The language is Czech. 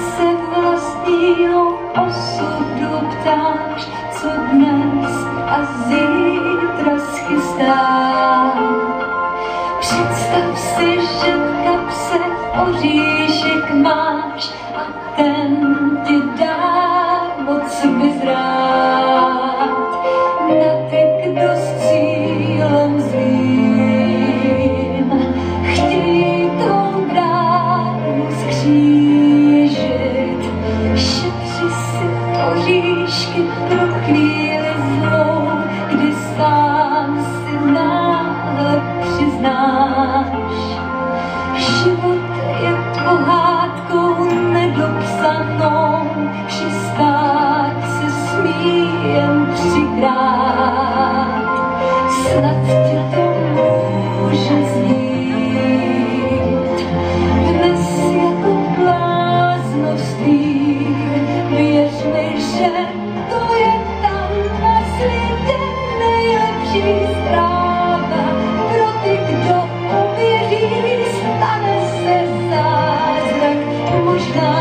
se vlastního osudu ptáš, co dnes a zítra schystá. Představ si, že v kapse oříšek máš a ten ti dá moc vyzrát. Na ty, kdo s cílem zlým chtějí tou bránu skřížit. Šetři si oříšky pro chvíli zlou, kdy sám si náhle přiznáš. Život je pohádkou nedopsanou, přistát se smí jen třikrát. Snad tě to může znít dnes jako bláznoství. Věř mi, že to je tam na světě nejlepší zpráva. Pro ty, kdo uvěří, stane se zázrak. Možná